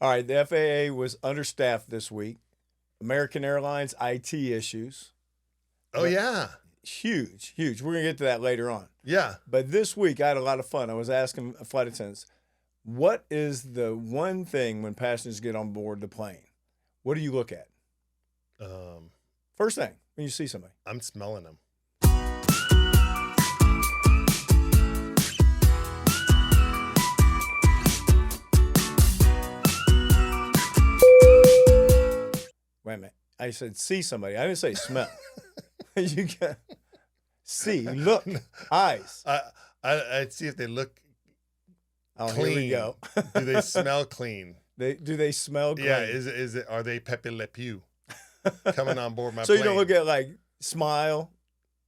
All right, the FAA was understaffed this week. American Airlines IT issues. Oh, yeah. Huge, huge. We're going to get to that later on. Yeah. But this week, I had a lot of fun. I was asking flight attendants, what is the one thing when passengers get on board the plane? What do you look at? First thing, when you see somebody. I'm smelling them. Wait a minute. I said see somebody. I didn't say smell. You got see, look, eyes. I'd see if they look clean. Here we go. Do they smell clean? Do they smell clean? Yeah. Is it? Are they Pepe Le Pew coming on board my so plane? You don't look at like smile.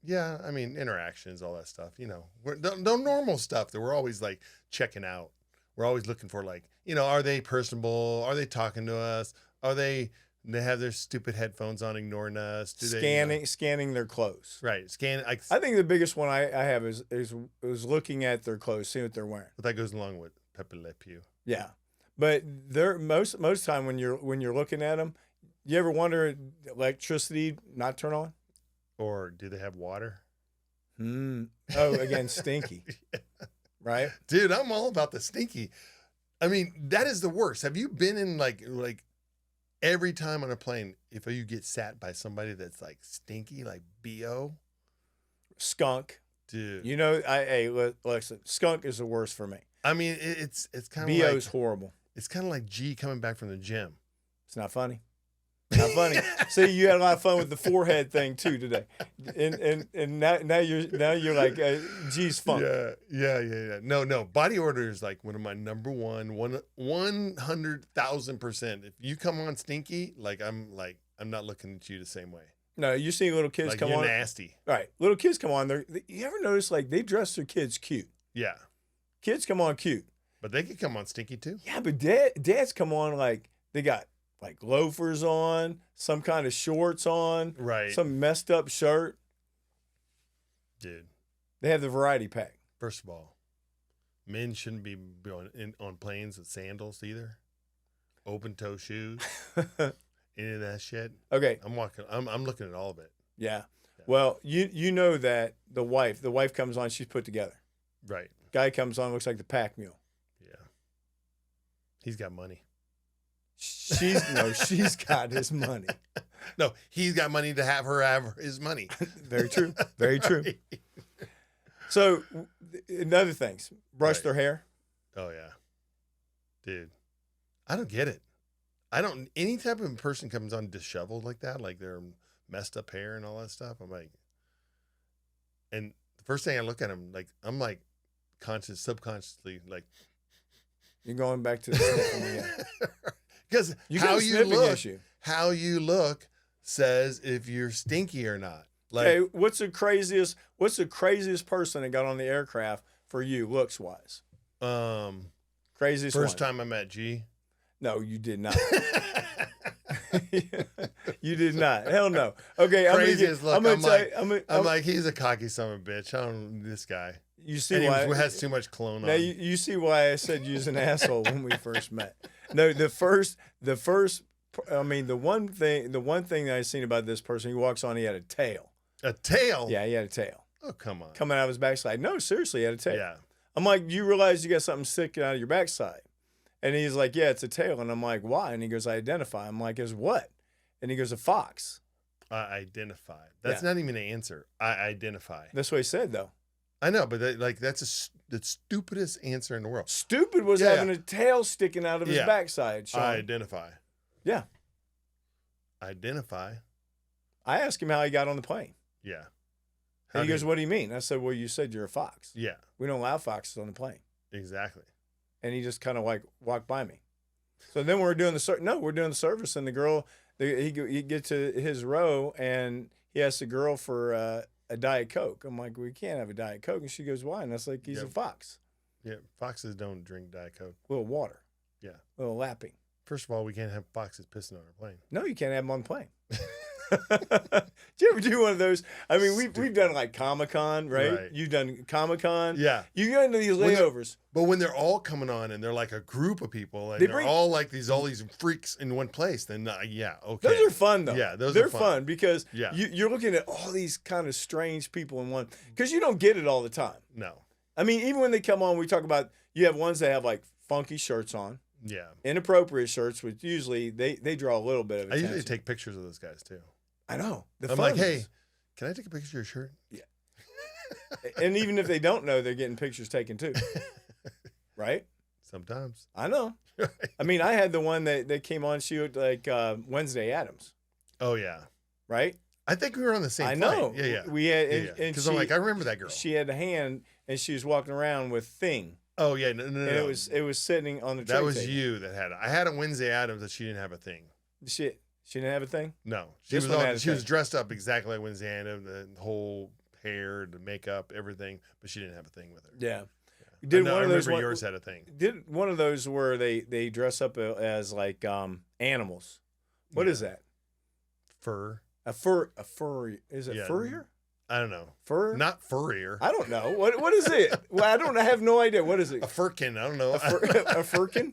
Yeah, I mean interactions, all that stuff. The normal stuff that we're always like checking out. We're always looking for like, are they personable? Are they talking to us? Are they have their stupid headphones on, ignoring us? Scanning their clothes. Right, I think the biggest one I have is looking at their clothes, seeing what they're wearing. But that goes along with Pepe Le Pew. Yeah, but they're most time when you're looking at them, you ever wonder electricity not turn on? Or do they have water? Oh, again, Stinky. Yeah. Right? Dude, I'm all about the Stinky. I mean, that is the worst. Have you been in like every time on a plane, if you get sat by somebody that's like stinky, like BO? Skunk. Dude. Listen, skunk is the worst for me. I mean, it's kind of like... BO's horrible. It's kind of like G coming back from the gym. It's not funny. Not funny. See, you had a lot of fun with the forehead thing too today, and now you're like, geez, fun. Yeah. No. Body odor is like one of my number 100,000%. If you come on stinky, I'm not looking at you the same way. No, you see little kids come on. You're nasty. Right, little kids come on. You ever notice they dress their kids cute? Yeah. Kids come on cute, but they could come on stinky too. Yeah, but dads come on like they got loafers on, some kind of shorts on, right? Some messed up shirt. Dude, they have the variety pack. First of all, men shouldn't be on planes with sandals either. Open toe shoes, any of that shit. Okay, I'm looking at all of it. Yeah. Well, you know that the wife comes on, she's put together. Right. Guy comes on, looks like the pack mule. Yeah. He's got money. She's got his money. No, he's got money to have her have his money. Very true. Very true. So, another things, brush their hair. Oh yeah, dude, I don't get it. Any type of person comes on disheveled like that, like they're messed up hair and all that stuff. I'm like, and the first thing I look at him, I'm subconsciously like, you're going back to the sniffing again. Because how you look says if you're stinky or not. Hey, what's the craziest person that got on the aircraft for you, looks wise? Craziest first time I met G. No, you did not. You did not. Hell no. Okay, craziest look. I'm like, he's a cocky son of a bitch. This guy. You see why he has too much cologne on. Now you see why I said you was an asshole when we first met. No, the one thing that I seen about this person, he walks on, he had a tail. A tail? Yeah, he had a tail. Oh, come on. Coming out of his backside. No, seriously, he had a tail. Yeah. I'm like, you realize you got something sticking out of your backside? And he's like, yeah, it's a tail. And I'm like, why? And he goes, I identify. I'm like, as what? And he goes, a fox. I identify. That's not even an answer. I identify. That's what he said, though. I know, but that's the stupidest answer in the world. Stupid was having a tail sticking out of his backside, Shawn. I identify. Yeah. Identify. I asked him how he got on the plane. Yeah. And he goes, what do you mean? I said, well, you said you're a fox. Yeah. We don't allow foxes on the plane. Exactly. And he just kind of walked by me. So then we're doing the service, and the girl, he gets to his row, and he asks the girl for a Diet Coke. I'm like, we can't have a Diet Coke. And she goes, why? And I was like, he's a fox. Yeah, foxes don't drink Diet Coke. A little water. Yeah. A little lapping. First of all, we can't have foxes pissing on our plane. No, you can't have them on the plane. Did you ever do one of those? I mean, we've done like Comic-Con, right? Right. You've done Comic-Con. Yeah. You go into these layovers. But when they're all coming on and they're like a group of people and they're all like all these freaks in one place, then yeah, okay. Those are fun though. Yeah, they're are fun because Yeah. you're looking at all these kind of strange people in one, because you don't get it all the time. No. I mean, even when they come on, we talk about, you have ones that have like funky shirts on, Yeah. inappropriate shirts, which usually they draw a little bit of I attention. usually take pictures of those guys too. I know. I'm like, hey, can I take a picture of your shirt? Yeah. And even if they don't know, they're getting pictures taken too. Right? Sometimes. I know. I mean, I had the one that came on, she looked like Wednesday Addams. Oh, yeah. Right? I think we were on the same I flight. know. Yeah. We had, Because I'm like, I remember that girl. She had a hand and she was walking around with Thing. Oh, yeah. No. And it was sitting on the tray That was table. you that had it. I had a Wednesday Addams that she didn't have a thing. She didn't have a thing? No. She This one had a was thing. dressed up exactly like Wednesday Addams, the whole hair, the makeup, everything, but she didn't have a thing with her. Yeah. I remember yours had a thing. Did one of those where they dress up as like animals. What is that? Fur. A furry. Is it furrier? I don't know. Fur? Not furrier. I don't know. What is it? Well, I have no idea. What is it? A furkin. I don't know. A furkin?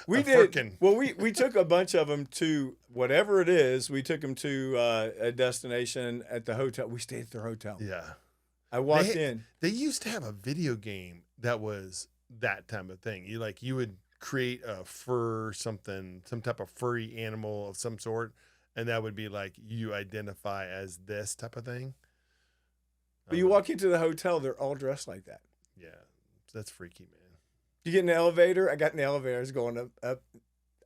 We A did. furkin. Well, we took a bunch of them to whatever it is. We took them to a destination at the hotel. We stayed at their hotel. Yeah. I walked in. They used to have a video game that was that type of thing. You would create a fur something, some type of furry animal of some sort, and that would be like you identify as this type of thing. But you walk into the hotel, they're all dressed like that. Yeah, that's freaky, man. You get in the elevator. I got in the elevator. I was going up.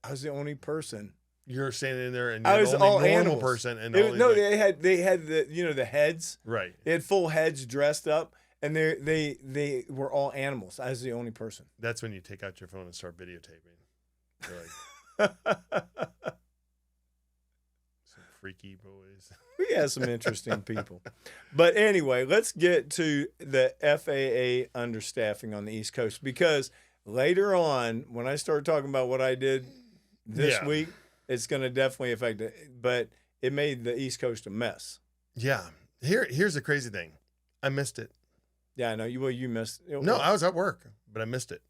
I was the only person. You're standing in there, and I you're was the only all normal animals. person. And They had the the heads. Right. They had full heads dressed up, and they were all animals. I was the only person. That's when you take out your phone and start videotaping. You're like, some freaky boys. We had some interesting people. But anyway, let's get to the FAA understaffing on the East Coast, because later on, when I start talking about what I did this week, it's going to definitely affect it. But it made the East Coast a mess. Yeah. Here's the crazy thing. I missed it. Yeah, I know. You missed it. No, I was at work, but I missed it.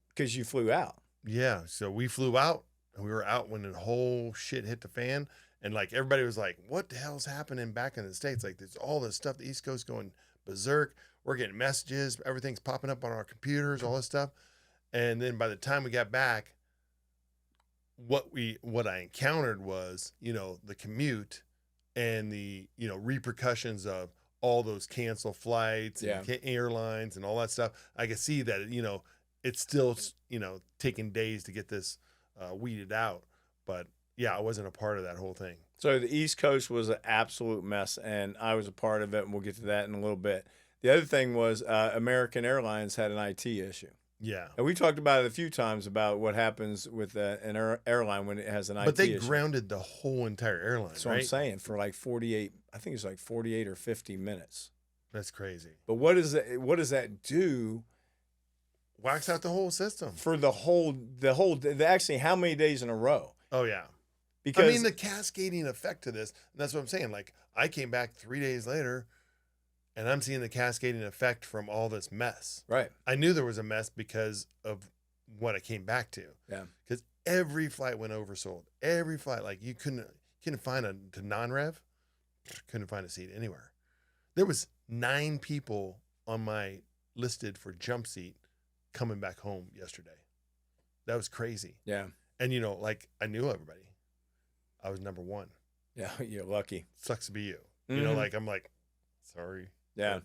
Because you flew out. Yeah. So we flew out, and we were out when the whole shit hit the fan. And like everybody was like, what the hell's happening back in the States? Like there's all this stuff, the East Coast going berserk. We're getting messages. Everything's popping up on our computers, all this stuff. And then by the time we got back, what I encountered was, the commute and the, repercussions of all those canceled flights and airlines and all that stuff. I could see that, it's still, taking days to get this weeded out. But yeah, I wasn't a part of that whole thing. So the East Coast was an absolute mess, and I was a part of it, and we'll get to that in a little bit. The other thing was American Airlines had an IT issue. Yeah. And we talked about it a few times about what happens with an airline when it has an IT issue. But they grounded the whole entire airline, That's what I'm saying, for like 48, I think it's like 48 or 50 minutes. That's crazy. But what does that do? Wax out the whole system. For actually how many days in a row? Oh, yeah. Because the cascading effect to this, and that's what I'm saying. Like, I came back 3 days later, and I'm seeing the cascading effect from all this mess. Right. I knew there was a mess because of what I came back to. Yeah. Because every flight went oversold. Every flight, like you couldn't find to non-rev, couldn't find a seat anywhere. There was 9 people on my listed for jump seat coming back home yesterday. That was crazy. Yeah. And I knew everybody. I was number 1. Yeah, you're lucky. Sucks to be you. Mhm. I'm like, sorry. Yeah.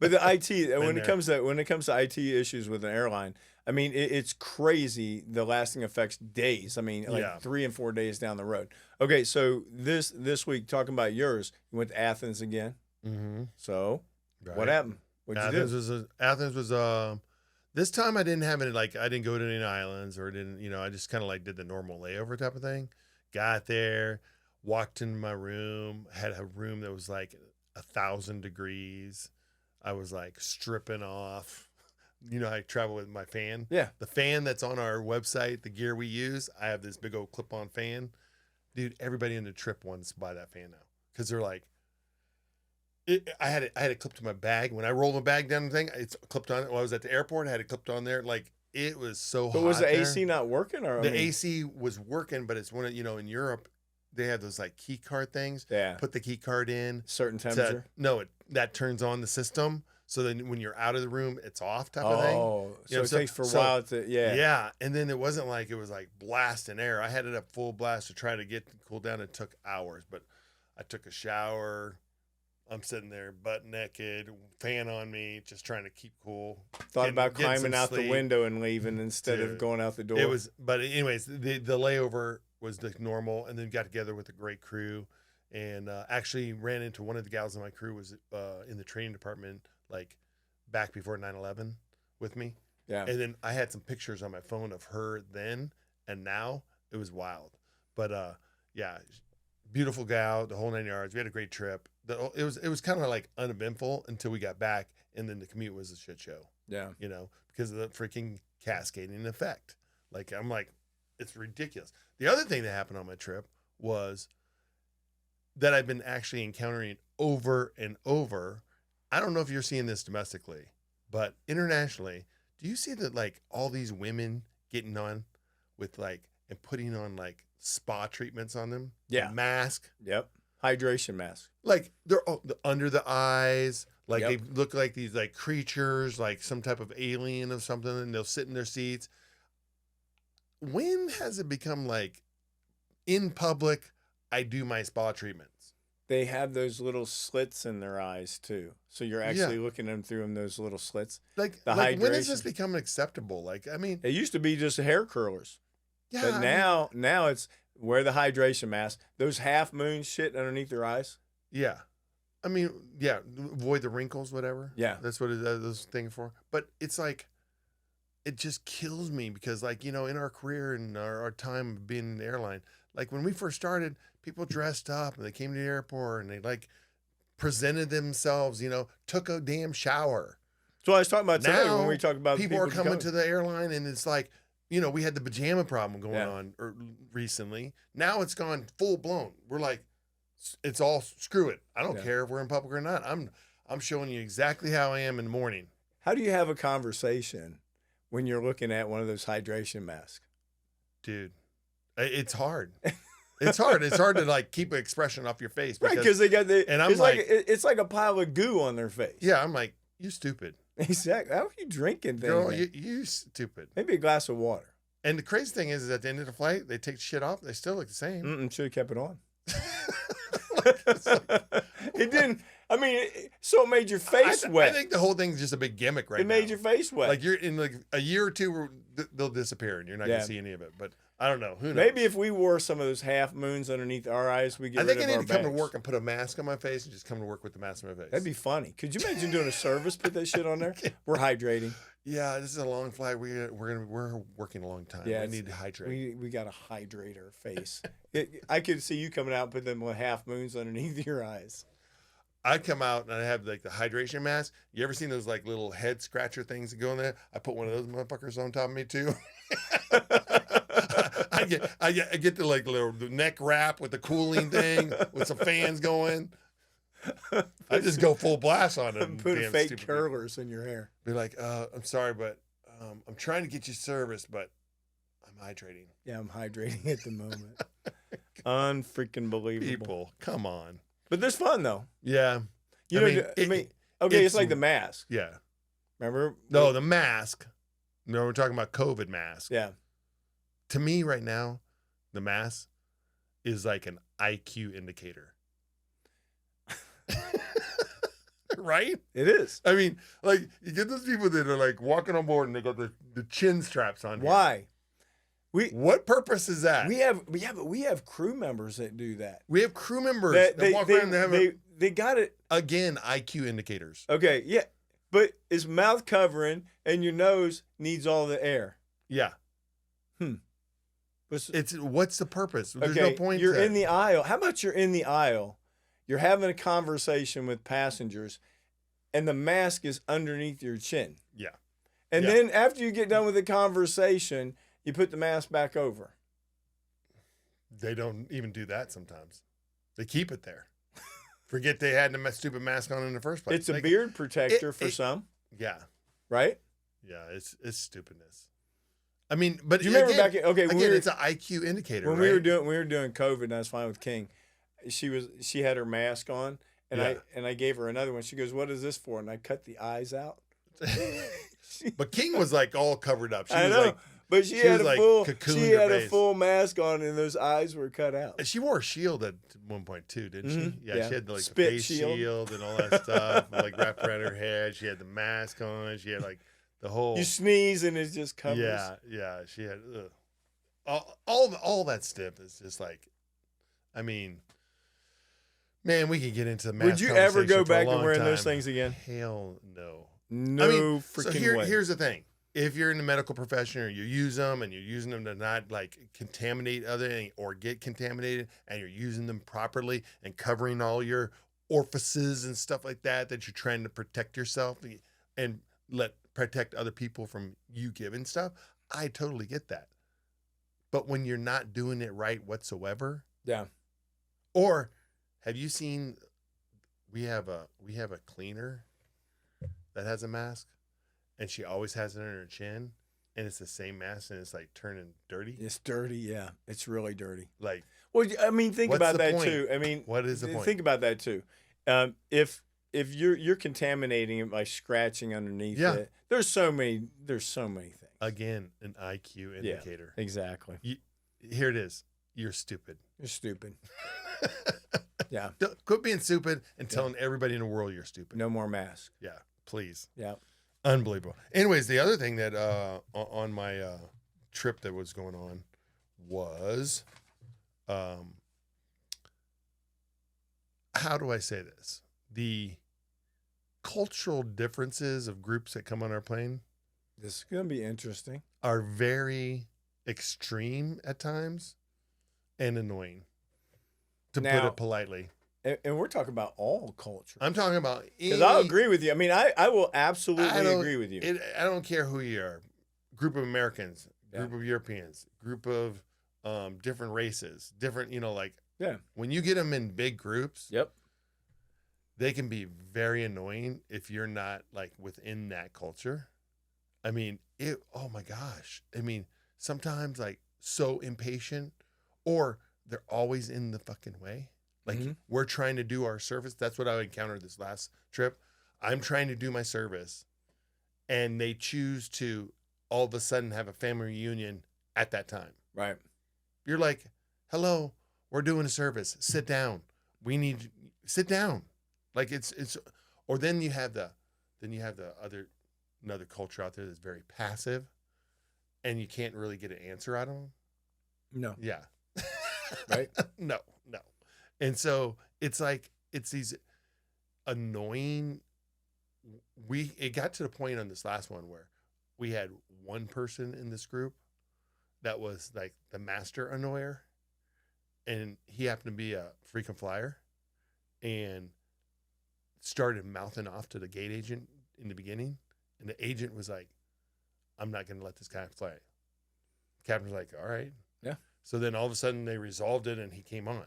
But the IT, when it comes to IT issues with an airline, I mean, it's crazy, the lasting effects days. I mean, 3 and 4 days down the road. Okay, so this week, talking about yours, you went to Athens again. Mm-hmm. So Right. what happened? What'd you do? Athens was this time I didn't have any, I didn't go to any islands or didn't, I just kind of did the normal layover type of thing. Got there, walked into my room, had a room that was 1,000 degrees. I was stripping off. I travel with my fan. Yeah. The fan that's on our website, the gear we use, I have this big old clip-on fan. Dude, everybody in the trip wants to buy that fan now because they're like, I had it clipped to my bag. When I rolled my bag down the thing, it's clipped on. When I was at the airport, I had it clipped on there. Like it was so hot. But was the there. AC not working, or The AC was working, but it's one of, in Europe, they have those like key card things. Yeah. Put the key card in. Certain temperature. That turns on the system. So then when you're out of the room, it's off type of thing. Oh, so it takes for a while to, yeah. Yeah. And then it wasn't like it was like blasting air. I had it up full blast to try to get it cool down. It took hours, but I took a shower. I'm sitting there butt naked, fan on me, just trying to keep cool. Thought about climbing out the window and leaving instead of going out the door. It was, but anyways, the layover was the normal, and then got together with a great crew, and actually ran into one of the gals in my crew was in the training department, like back before 9/11 with me. Yeah. And then I had some pictures on my phone of her then and now. It was wild. But yeah, beautiful gal, the whole 9 yards. We had a great trip. It was kind of like uneventful until we got back, and then the commute was a shit show. Yeah. Because of the freaking cascading effect. Like, I'm like, it's ridiculous. The other thing that happened on my trip was that I've been actually encountering over and over. I don't know if you're seeing this domestically, but internationally, do you see that like all these women getting on with like and putting on like spa treatments on them? Yeah. A mask. Yep. Hydration mask. Like they're under the eyes. Like Yep. they look like these like creatures, like some type of alien or something, and they'll sit in their seats. When has it become like in public, I do my spa treatments? They have those little slits in their eyes too. So you're actually looking at them through them, those little slits. Like the when hydration. has this become acceptable? Like, I mean, It used to be just hair curlers. yeah. But now it's wear the hydration mask. Those half moon shit underneath their eyes. Yeah. I mean, yeah, avoid the wrinkles, whatever. Yeah. That's what those things for. But it's like, it just kills me because, like, in our career and our time of being in the airline, like when we first started, people dressed up and they came to the airport and they like presented themselves, took a damn shower. So I was talking about today Now, when we talk about people are coming to the airline and it's like, we had the pajama problem going on recently. Now it's gone full blown. We're like, it's all screw it. I don't care if we're in public or not. I'm showing you exactly how I am in the morning. How do you have a conversation when you're looking at one of those hydration masks? Dude, it's hard. It's hard. It's hard to like keep an expression off your face. Because they got and I'm it's like a pile of goo on their face. Yeah, I'm like, you stupid. Exactly. How are you drinking things? Girl, you stupid. Maybe a glass of water. And the crazy thing is at the end of the flight, they take shit off. They still look the same. Should have kept it on. It didn't. I mean, so it made your face wet. I think the whole thing's just a big gimmick right now. It made your face wet. Like you're in like a year or two, they'll disappear and you're not gonna see any of it. But I don't know. Who knows? Maybe if we wore some of those half moons underneath our eyes, we get. I think rid I of need to our come to bags. work and put a mask on my face and just come to work with the mask on my face. That'd be funny. Could you imagine doing a service? Put that shit on there. We're hydrating. Yeah, this is a long flight. We're working a long time. Yeah, I need to hydrate. We got to hydrate our face. I could see you coming out and put them with half moons underneath your eyes. I come out and I have like the hydration mask. You ever seen those like little head scratcher things that go in there? I put one of those motherfuckers on top of me too. I get the like little neck wrap with the cooling thing with some fans going. I just go full blast on it. Put fake curlers in your hair. Be like, I'm sorry, but I'm trying to get you service, but I'm hydrating. Yeah, I'm hydrating at the moment. Unfreaking believable. People, come on. But this fun though. Yeah. It's like the mask. Yeah. Remember? No, the mask. No, we're talking about COVID mask. Yeah. To me right now, the mask is like an IQ indicator. Right? It is. I mean, like you get those people that are like walking on board and they got the chin straps on. Why? What purpose is that? We have crew members that do that. We have crew members that walk around and they got it. Again, IQ indicators. Okay, yeah. But it's mouth covering and your nose needs all the air. Yeah. What's the purpose? There's no point. You're in the aisle. How about you're in the aisle? You're having a conversation with passengers and the mask is underneath your chin. Yeah. And then after you get done with the conversation, you put the mask back over. They don't even do that sometimes. They keep it there. Forget they had the stupid mask on in the first place. It's a beard protector for some. Yeah. Right? Yeah, it's stupidness. I mean, but do you remember back in, okay, again, it's an IQ indicator. When right? we were doing COVID and I was fine with King, she had her mask on and I gave her another one. She goes, "What is this for?" And I cut the eyes out. But King was like all covered up. She I was know. like, but she had a full mask on and those eyes were cut out. And she wore a shield at one point too, didn't she? Yeah, she had like Spit the face shield and all that stuff, like wrapped around her head. She had the mask on. She had like the whole. You sneeze and it just covers. Yeah. She had all that stuff is just like, I mean, man, we could get into the mask. Would you ever go back to wearing time. those things again? Hell no. No, I mean, freaking way. Here's the thing. If you're in the medical profession or you use them and you're using them to not like contaminate other or get contaminated and you're using them properly and covering all your orifices and stuff like that you're trying to protect yourself and protect other people from you giving stuff, I totally get that. But when you're not doing it right whatsoever. Yeah. Or have you seen we have a cleaner that has a mask and she always has it on her chin and it's the same mask and it's like turning dirty. It's dirty. Yeah. It's really dirty. Like, well, I mean, think about that too. I mean, what is the point? Think about that too. If you're contaminating it by scratching underneath it, there's so many things. Again, an IQ indicator. Yeah, exactly. Here it is. You're stupid. You're stupid. Yeah. Quit being stupid and telling everybody in the world you're stupid. No more masks. Yeah, please. Yeah. Unbelievable. Anyways, the other thing that on my trip that was going on was, how do I say this? The cultural differences of groups that come on our plane. This is going to be interesting. Are very extreme at times and annoying, to put it politely. And we're talking about all culture. I'm talking about... Because I agree with you. I mean, I will absolutely agree with you. I don't care who you are. Group of Americans, group of Europeans, group of different races, different, when you get them in big groups, they can be very annoying if you're not like within that culture. I mean, oh my gosh. I mean, sometimes like so impatient or they're always in the fucking way. Like we're trying to do our service. That's what I encountered this last trip. I'm trying to do my service and they choose to all of a sudden have a family reunion at that time. Right. You're like, hello, we're doing a service. Sit down. Sit down. Like it's, or then you have another culture out there that's very passive and you can't really get an answer out of them. No. Yeah. Right. No. And so it's like, it's these annoying, it got to the point on this last one where we had one person in this group that was like the master annoyer and he happened to be a frequent flyer and started mouthing off to the gate agent in the beginning. And the agent was like, I'm not going to let this guy fly. Captain's like, all right. Yeah. So then all of a sudden they resolved it and he came on.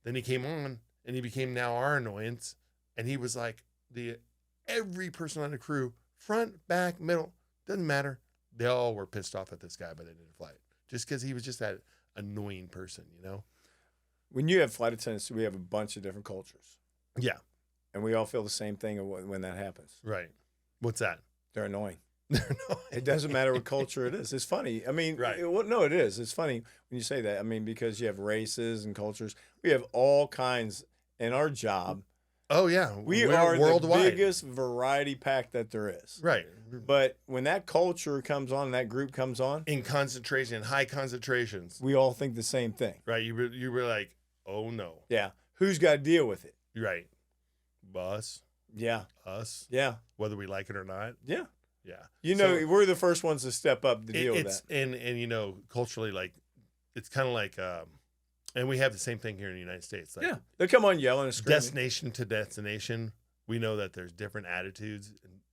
Then he came on and he became now our annoyance. And he was like every person on the crew, front, back, middle, doesn't matter. They all were pissed off at this guy, but they didn't fly it. Just because he was just that annoying person, When you have flight attendants, we have a bunch of different cultures. Yeah. And we all feel the same thing when that happens. Right. What's that? They're annoying. They're annoying. It doesn't matter what culture it is. It's funny. I mean, right. No, it is. It's funny when you say that. I mean, because you have races and cultures. We have all kinds in our job. Oh, yeah. We're worldwide. The biggest variety pack that there is. Right. But when that culture comes on, that group comes on. In concentration, high concentrations. We all think the same thing. Right. You were like, oh, no. Yeah. Who's got to deal with it? Right. Us. Yeah. Us. Yeah. Whether we like it or not. Yeah. Yeah. We're the first ones to step up to deal with that. And culturally, like, it's kind of like, and we have the same thing here in the United States. Like, they come on yelling and screaming. Destination to destination, we know that there's different attitudes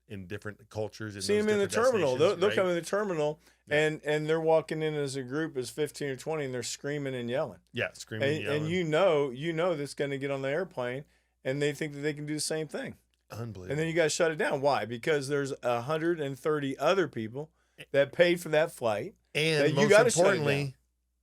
in different cultures. See them in the terminal. They'll right? come in the terminal, Yeah. and they're walking in as a group as 15 or 20, and they're screaming and yelling. Yeah, screaming, And yelling. you know that's going to get on the airplane, and they think that they can do the same thing. Unbelievable. And then you got to shut it down. Why? Because there's 130 other people that paid for that flight. And that you most gotta shut it down. importantly,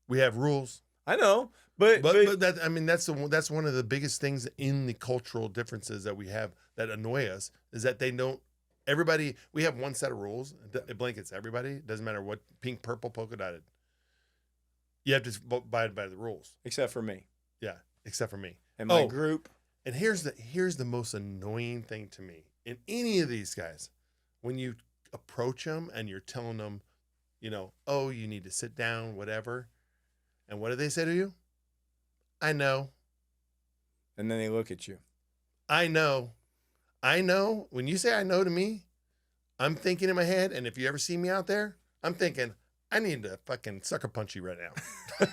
we have rules. I know, but that, I mean, that's one of the biggest things in the cultural differences that we have that annoy us is that they don't. Everybody, we have one set of rules. It blankets everybody. It doesn't matter what pink, purple, polka dotted. You have to abide by the rules. except for me Yeah, except for me and my group. And here's the most annoying thing to me in any of these guys, when you approach them and you're telling them, oh, you need to sit down, whatever. And what do they say to you? I know. And then they look at you. I know. When you say I know to me, I'm thinking in my head, and if you ever see me out there, I'm thinking, I need to fucking sucker punch you right now.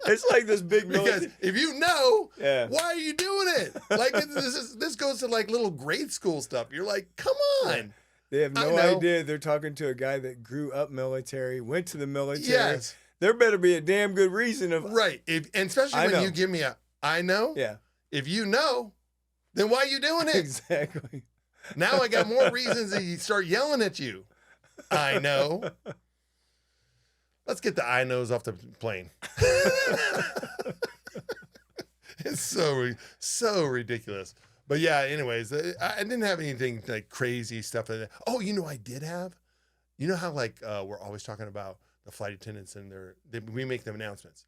It's like this big Because if you know, yeah. why are you doing it? Like this goes to like little grade school stuff. You're like, come on. They have no idea they're talking to a guy that grew up military, went to the military. Yes. There better be a damn good reason of Right. And especially when you give me I know. Yeah. If you know, then why are you doing it? Exactly. Now I got more reasons to start yelling at you. I know. Let's get the I knows off the plane. It's so ridiculous. But yeah, anyways, I didn't have anything like crazy stuff like that. Oh, I did have. You know how like we're always talking about the flight attendants and we make them announcements.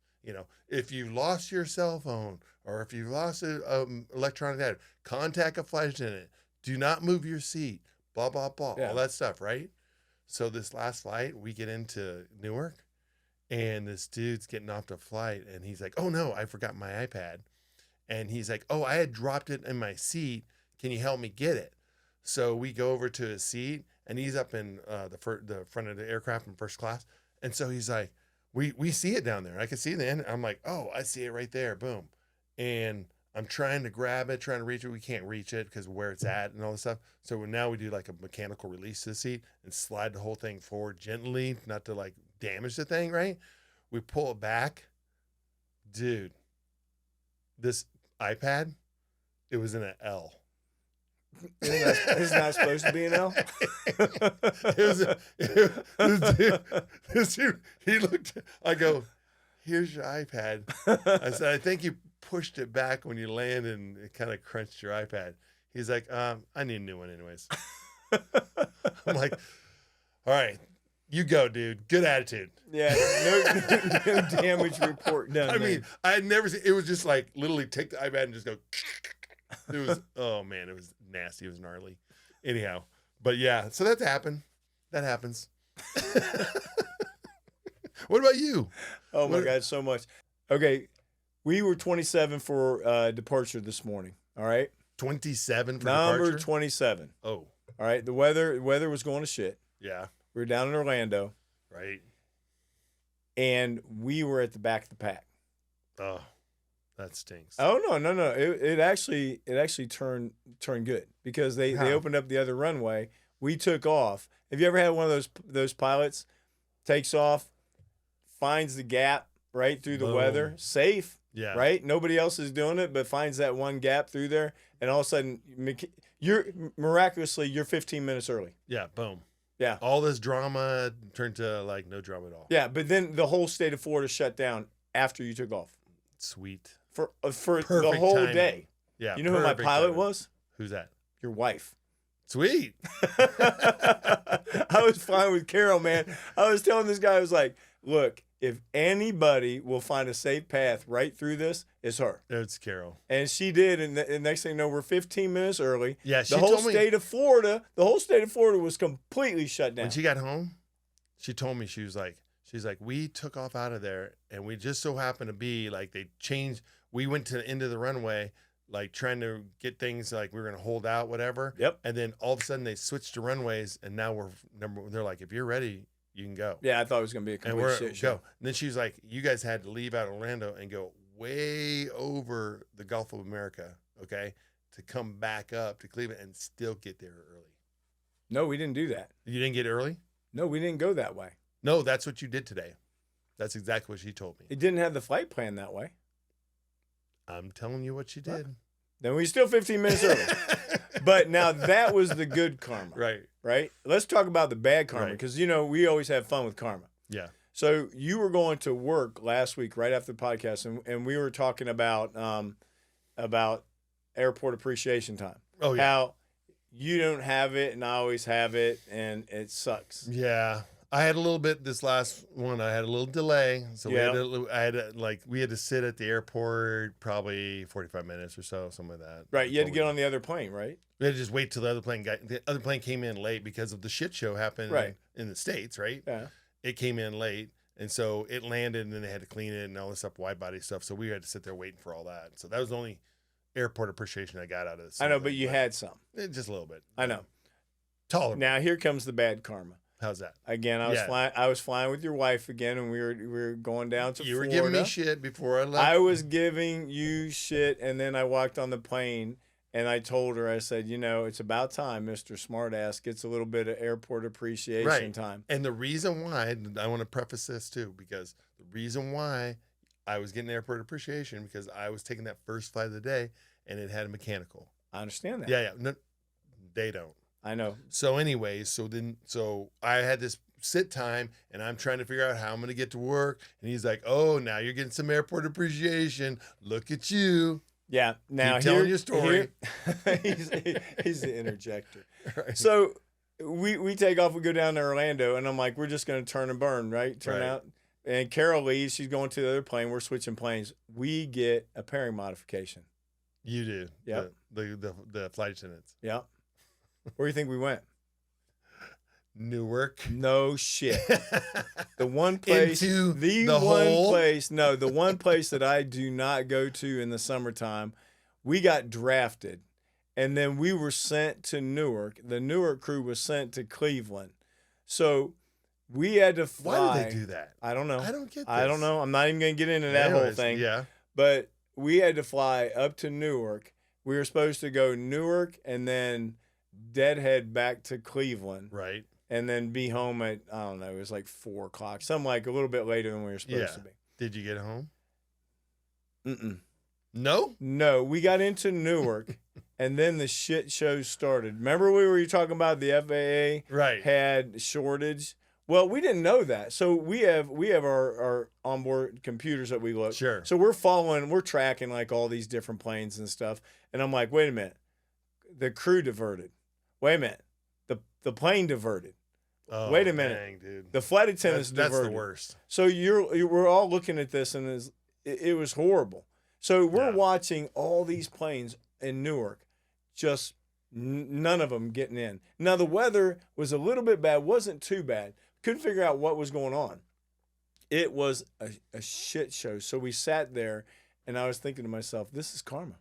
If you lost your cell phone or if you lost an electronic data, contact a flight attendant. Do not move your seat. Blah blah blah. Yeah. All that stuff, right? So this last flight, we get into Newark, and this dude's getting off the flight, and he's like, "Oh no, I forgot my iPad." And he's like, "Oh, I had dropped it in my seat. Can you help me get it?" So we go over to his seat, and he's up in the front of the aircraft in first class. And so he's like, "We see it down there. I can see the end." I'm like, "Oh, I see it right there. Boom!" And I'm trying to grab it, trying to reach it. We can't reach it because of where it's at and all this stuff. So now we do like a mechanical release to the seat and slide the whole thing forward gently, not to like damage the thing, right? We pull it back. Dude, this iPad, it was in an L. It's not supposed to be an L? This dude, he looked, I go, "Here's your iPad." I said, "I think you pushed it back when you landed and it kind of crunched your iPad." He's like, "I need a new one anyways." I'm like, "All right, you go, dude. Good attitude." Yeah, no damage report done. I mean, I had never seen, it was just like literally take the iPad and just go. It was, oh man, it was nasty. It was gnarly. Anyhow, but yeah, so that's happened. That happens. What about you? Oh my God, so much. Okay, we were 27 for departure this morning. All right, 27 for number departure? 27. Oh, All right, the weather was going to shit. yeah. We were down in Orlando, Right. and we were at the back of the pack. Oh, that stinks. Oh no! It actually turned good because they opened up the other runway. We took off. Have you ever had one of those pilots takes off, finds the gap right through the weather, safe, Yeah. right? Nobody else is doing it, but finds that one gap through there, and all of a sudden you're 15 minutes early. Yeah. Boom. Yeah. All this drama turned to like no drama at all. Yeah, but then the whole state of Florida shut down after you took off Sweet. for the Perfect whole timing. day. Yeah. You know who my perfect pilot timing. was? Who's that? Your wife. Sweet. I was fine with Carol, man. I was telling this guy, I was like, "Look, if anybody will find a safe path right through this, it's her." It's Carol. And she did, and the next thing you know, we're 15 minutes early. Yeah, she the whole told me state of Florida was completely shut down. when she got home, she told me she's like, "We took off out of there, and we just so happened to be like they changed. We went to the end of the runway, like trying to get things like we were gonna hold out, whatever. Yep. And then all of a sudden they switched to runways, and now they're like, if you're ready, you can go. Yeah, I thought it was gonna be a And complete we're shit show. go. And then she was like, you guys had to leave out Orlando and go way over the Gulf of America, okay, to come back up to Cleveland and still get there early. No, we didn't do that. You didn't get early? No, we didn't go that way. No, that's what you did today. That's exactly what she told me. It didn't have the flight plan that way. I'm telling you what she did. Then we still 15 minutes early. But now that was the good karma. Right. Let's talk about the bad karma, Right. because, you know, we always have fun with karma. Yeah. So you were going to work last week right after the podcast, and we were talking about airport appreciation time. Oh, yeah. How you don't have it and I always have it, and it sucks. Yeah. I had a little bit this last one. I had a little delay. So we had to sit at the airport probably 45 minutes or so, something like that. Right. You had to get on the other plane, right? We had to just wait till the other plane came in late because of the shit show happened in the States, right? Yeah. It came in late. And so it landed and then they had to clean it and all this stuff, wide body stuff. So we had to sit there waiting for all that. So that was the only airport appreciation I got out of this. I know, but you had some. Just a little bit. I know. Tolerable. Now here comes the bad karma. How's that? Again, I was flying with your wife again, and we were going down to You were Florida. giving me shit before I left. I was giving you shit, and then I walked on the plane, and I told her, I said, you know, it's about time Mr. Smartass gets a little bit of airport appreciation time. And the reason why, I want to preface this too, because the reason why I was getting airport appreciation, because I was taking that first flight of the day, and it had a mechanical. I understand that. Yeah. No, they don't. I know. So anyways, so I had this sit time and I'm trying to figure out how I'm going to get to work. And he's like, oh, now you're getting some airport appreciation. Look at you. Yeah. Now keep telling your story. He's the interjector. Right. So we take off, we go down to Orlando, and I'm like, we're just going to turn and burn, right? Turn out. And Carol leaves. She's going to the other plane. We're switching planes. We get a pairing modification. You do. Yeah. The flight attendants. Yeah. Where do you think we went? Newark. No shit. The one place, the one place that I do not go to in the summertime, we got drafted, and then we were sent to Newark. The Newark crew was sent to Cleveland. So we had to fly. Why do they do that? I don't know. I don't get this. I don't know. I'm not even going to get into that whole thing. Yeah. But we had to fly up to Newark. We were supposed to go Newark and then deadhead back to Cleveland. Right. And then be home at, I don't know, it was like 4 o'clock. Something like a little bit later than we were supposed to be. Did you get home? Mm-mm. No? No, we got into Newark, and then the shit show started. Remember we were talking about the FAA had shortage? Well, we didn't know that. So we have our onboard computers that we look. Sure. So we're tracking like all these different planes and stuff. And I'm like, wait a minute. The crew diverted. Wait a minute. The plane diverted. Oh, wait a minute. Dang, dude. The flight attendants diverted. That's the worst. So we're all looking at this, and it was horrible. So we're watching all these planes in Newark, just none of them getting in. Now the weather was a little bit bad, wasn't too bad. Couldn't figure out what was going on. It was a shit show. So we sat there, and I was thinking to myself, this is karma.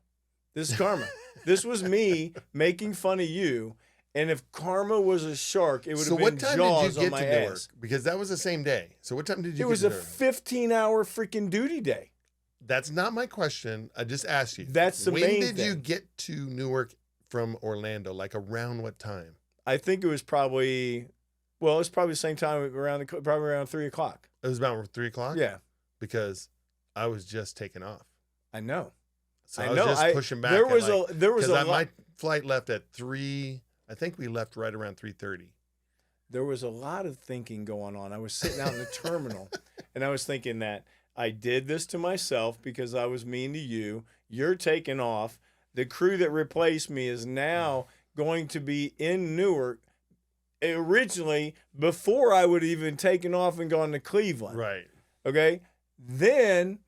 This is karma. This was me making fun of you. And if karma was a shark, it would have been Jaws on my ass. Because that was the same day. So what time did you get to Newark? It was a 15-hour freaking duty day. That's not my question. I just asked you. That's the main thing. When did you get to Newark from Orlando? Like around what time? I think it was probably, the same time, probably around 3 o'clock. It was about 3 o'clock? Yeah. Because I was just taking off. I know. So I was just pushing back. There was a lot. My flight left at 3. I think we left right around 3:30. There was a lot of thinking going on. I was sitting out in the terminal, and I was thinking that I did this to myself because I was mean to you. You're taking off. The crew that replaced me is now going to be in Newark originally before I would have even taken off and gone to Cleveland. Right. Okay? Then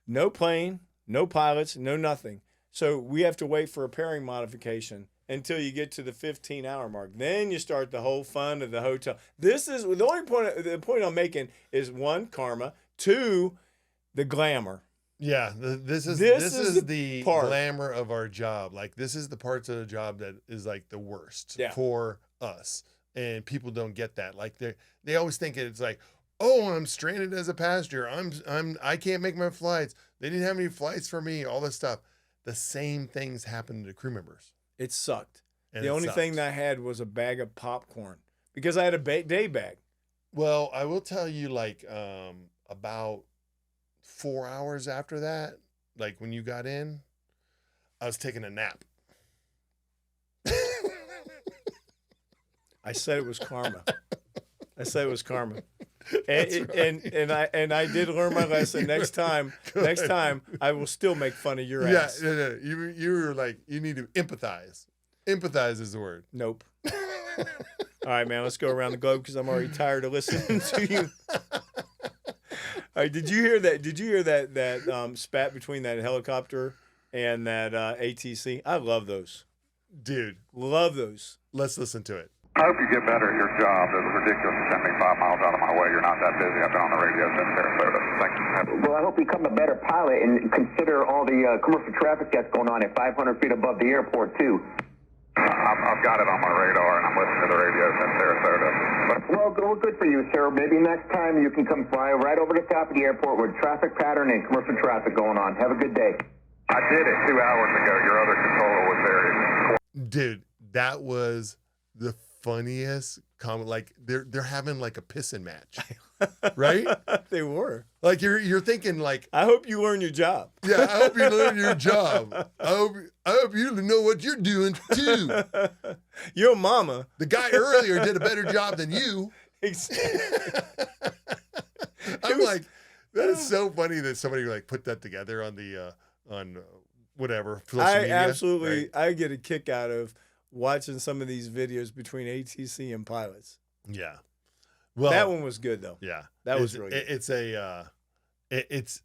no plane, no pilots, no nothing. So we have to wait for a pairing modification until you get to the 15-hour mark. Then you start the whole fun of the hotel. This is the point I'm making is 1, karma, 2, the glamour. Yeah, this is the glamour of our job. Like this is the parts of the job that is like the worst for us, and people don't get that. Like they always think it's like, oh, I'm stranded as a passenger. I can't make my flights. They didn't have any flights for me. All this stuff. The same things happen to crew members. It sucked. And The it only sucked. thing that I had was a bag of popcorn because I had a day bag. Well, I will tell you, like, about 4 hours after that, like when you got in, I was taking a nap. I said it was karma. I said it was karma. And, That's right. and I did learn my lesson. Next time I will still make fun of your Yeah, ass. no. You were like, you need to empathize. Empathize is the word. Nope. All right, man. Let's go around the globe because I'm already tired of listening to you. All right. Did you hear that? Did you hear that spat between that helicopter and that ATC? I love those. Dude, Love those. let's listen to it. I hope you get better at your job. It was ridiculous to send me 5 miles out of my way. You're not that busy. I've been on the radio since Sarasota. Thank you. Well, I hope you become a better pilot and consider all the commercial traffic that's going on at 500 feet above the airport, too. I've got it on my radar, and I'm listening to the radio since Sarasota. But Well, good for you, sir. Maybe next time you can come fly right over the top of the airport with traffic pattern and commercial traffic going on. Have a good day. I did it 2 hours ago. Your other controller was there. Dude, that was the funniest comment. Like they're having like a pissing match. Right? They were. Like you're thinking like, I hope you learn your job. yeah, I hope you learn your job. I hope you know what you're doing too. Your mama. The guy earlier did a better job than you. I'm like, that is so funny that somebody like put that together on the on whatever social media. Absolutely, right? I get a kick out of watching some of these videos between ATC and pilots. Yeah. Well, That one was good though. yeah, That was really good. It's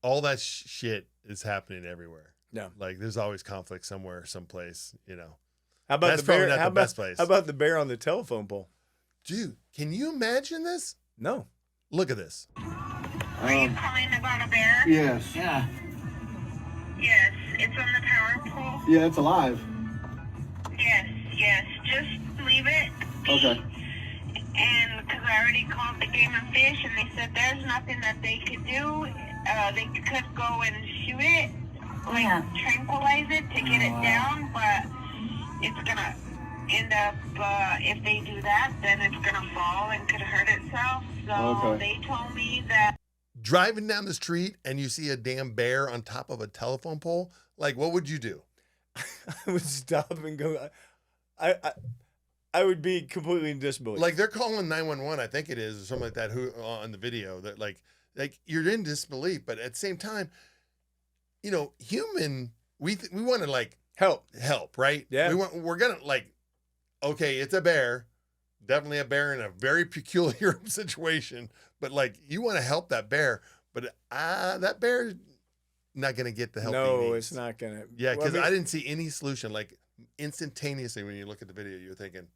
all that shit is happening everywhere. Yeah. Like there's always conflict somewhere, someplace, you know. How about That's the bear? probably not How the about, best place. How about the bear on the telephone pole? Dude, can you imagine this? No. Look at this. Are you calling about a bear? Yes. Yeah. Yes, it's on the power pole. Yeah, it's alive. Yes, just leave it be. Okay. And because I already called the Game and Fish, and they said there's nothing that they could do. They could go and shoot it, like tranquilize it to get it down, but it's gonna end up, if they do that, then it's gonna fall and could hurt itself. So they told me that. Driving down the street and you see a damn bear on top of a telephone pole, like what would you do? I would stop and go. I would be completely in disbelief. Like they're calling 911, I think it is, or something like that. Who on the video that like you're in disbelief, but at the same time, you know, human, we want to like help, right? Yeah. We're gonna like, okay, it's a bear, definitely a bear in a very peculiar situation, but like you want to help that bear, but that bear is not gonna get the help. No, he needs. it's not gonna. Yeah, because Well, I didn't see any solution. Like instantaneously when you look at the video, you're thinking,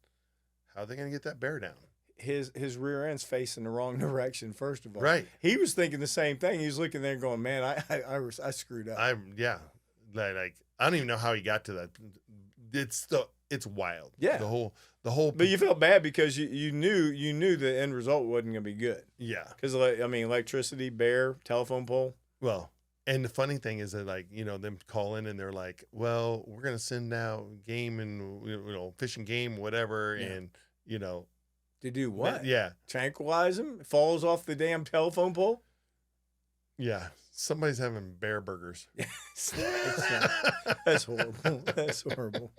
how are they gonna get that bear down? His rear end's facing the wrong direction. First of all, Right. He was thinking the same thing. He was looking there going, "Man, I screwed up." Like I don't even know how he got to that. It's wild. Yeah. The whole. But you felt bad because you knew the end result wasn't gonna be good. Yeah. Because electricity, bear, telephone pole. Well, and the funny thing is that like them call in and they're like, well, we're gonna send out game and fish and game whatever, Yeah. and To do what? Yeah. Tranquilize him? It falls off the damn telephone pole? Yeah. Somebody's having bear burgers. That's horrible. That's horrible.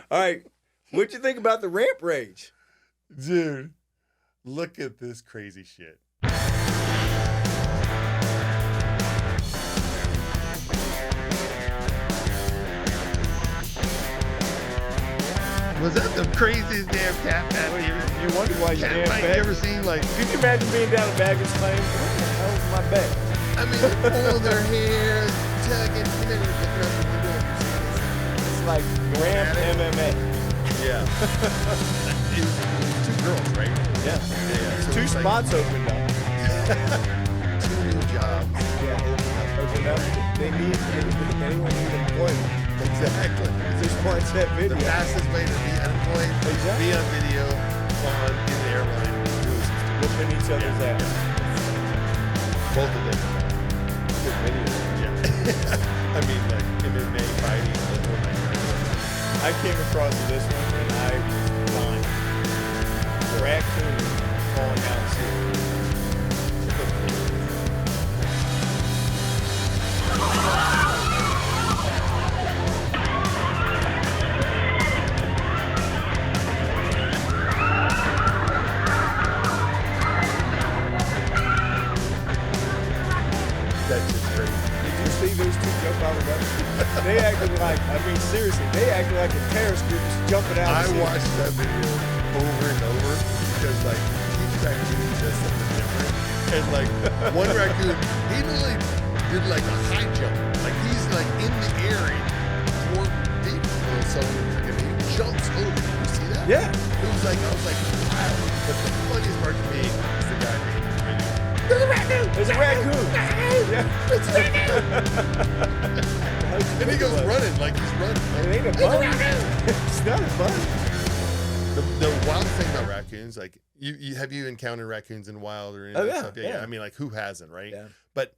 All right. What'd you think about the ramp rage? Dude, look at this crazy shit. Was that the craziest damn cat pattern You wonder why you damn you bag. ever seen? Like, Could you imagine being down a baggage claim? What the hell's my bag? I mean, they're pulling their hair, tugging, and then they're looking out the window and you're seeing this. It's like ramp MMA. Yeah. It's two girls, right? Yeah. Yeah. So Two it's like spots opened up. 2 new jobs. Yeah. Opened up. They need anyone need employment. Exactly. Just watch that The video. fastest way to be unemployed, Exactly. be on video, in the airline. Whooping each other's ass. Both of them. Good video. Yeah. I mean, like MMA fighting, the whole nine yards. I came across this one and I was dying. Raccoon falling out of sea. That's just crazy. Did you see those two jump out of that? They acted like, I mean, seriously, they acted like a terrorist group just jumping out. I watched that video over and over because like each raccoon does something different. And like one raccoon, he literally did like a high jump. Like he's like in the air toward people. So and he jumps over. You see that? Yeah. It was like, I was like, wow. But the funniest part to me is the guy making the video. There's a raccoon! There's a raccoon! Yeah. It's a raccoon! And he goes running like he's running. It ain't a bug. It's not a bug. The wild thing about raccoons, like you have you encountered raccoons in the wild or any of that stuff? Yeah. I mean, like who hasn't, right? Yeah. But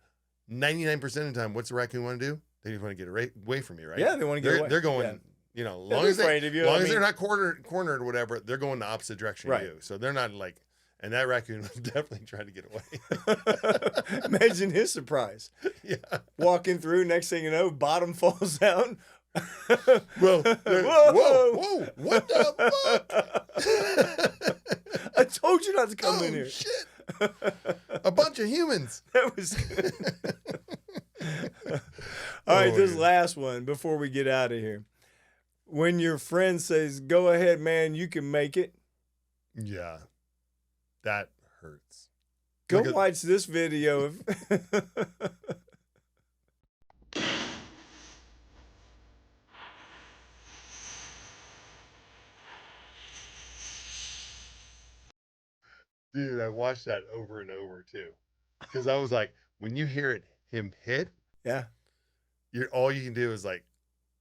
99% of the time, what's the raccoon want to do? They just want to get away from you, right? Yeah, they want to get away. They're going, Yeah. you know, They're long as afraid of you, long I as they're mean- not cornered or whatever, they're going the opposite direction Right. to you. So they're not like, and that raccoon was definitely trying to get away. Imagine his surprise. Yeah. Walking through, next thing you know, bottom falls out. Well, whoa, what the fuck? I told you not to come Oh, in here. shit. A bunch of humans. That was good. All right, this yeah. last one before we get out of here. When your friend says, "Go ahead, man, you can make it," Yeah. That hurts. go Look at- watch this video. Dude, I watched that over and over too. Because I was like, when you hear him hit, Yeah. all you can do is like,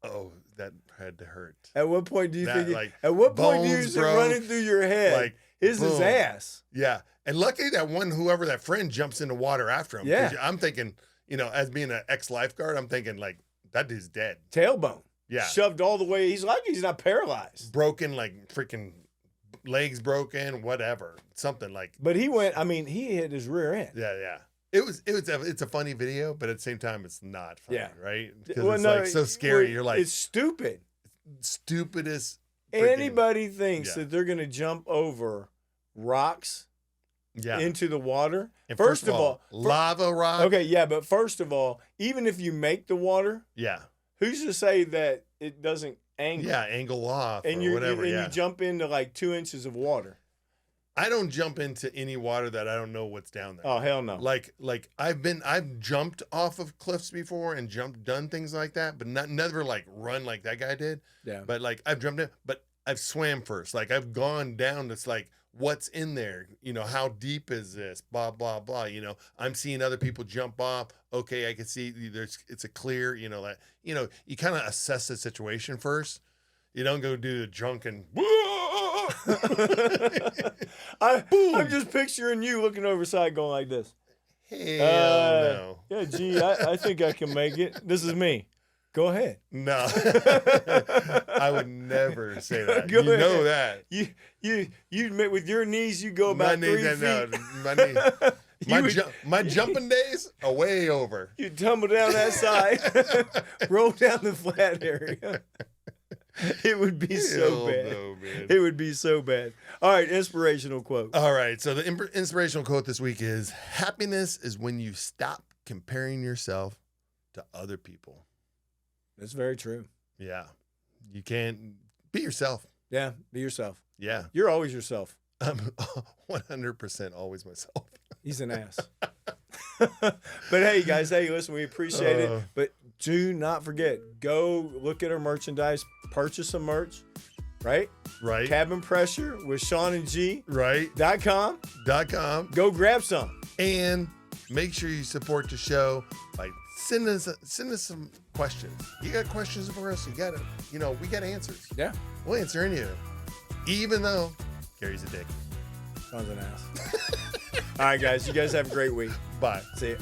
oh, that had to hurt. At what point do you That, think? like, At what point do you bones see it broke, running through your head? like, his boom. ass. Yeah. And luckily that whoever that friend jumps in the water after him. 'Cause Yeah. I'm thinking, you know, as being an ex-lifeguard, I'm thinking like, that dude's dead. Tailbone. Yeah. Shoved all the way. He's lucky he's not paralyzed. Broken, like freaking legs broken, whatever. Something like, But he went. I mean, he hit his rear end. yeah. It's a funny video, but at the same time, it's not funny, Yeah. right? Because Well, it's no, like so scary. well, You're like, it's stupid. stupidest. freaking- Anybody thinks yeah. that they're going to jump over rocks Yeah. into the water? And First of all, lava rock. okay, yeah, but first of all, even if you make the water, Yeah. who's to say that it doesn't angle? Yeah. Angle off and or you whatever. and yeah. you jump into like 2 inches of water. I don't jump into any water that I don't know what's down there. Oh hell no! Like I've jumped off of cliffs before and done things like that, but never like run like that guy did. Yeah. But like I've jumped in, but I've swam first. Like I've gone down. It's like, what's in there? You know, how deep is this? Blah blah blah. You know, I'm seeing other people jump off. Okay, I can see it's a clear. You know that. You know, you kind of assess the situation first. You don't go do the drunken. I'm just picturing you looking over side going like this. Hell no. Yeah, gee, I think I can make it. This is me. Go ahead. No. I would never say that. Go You know ahead. that. You with your knees, you go about My 3 knees, feet. no, my knee. You My jumping days are way over. You tumble down that side, roll down the flat area. It would be so Hell bad. no, man. It would be so bad. All right, inspirational quote. All right. So the inspirational quote this week is: happiness is when you stop comparing yourself to other people. That's very true. Yeah. You can't be yourself. Yeah, be yourself. Yeah. You're always yourself. I'm 100% always myself. He's an ass. But hey, guys, listen, we appreciate it. But do not forget, go look at our merchandise, purchase some merch, right? Right. Cabin Pressure with Shawn and G. Right. .com. .com. Go grab some. And make sure you support the show by sending us some questions. You got questions for us? We got answers. Yeah. We'll answer any of them, even though Gary's a dick. Sounds an ass. All right, guys. You guys have a great week. Bye. See ya.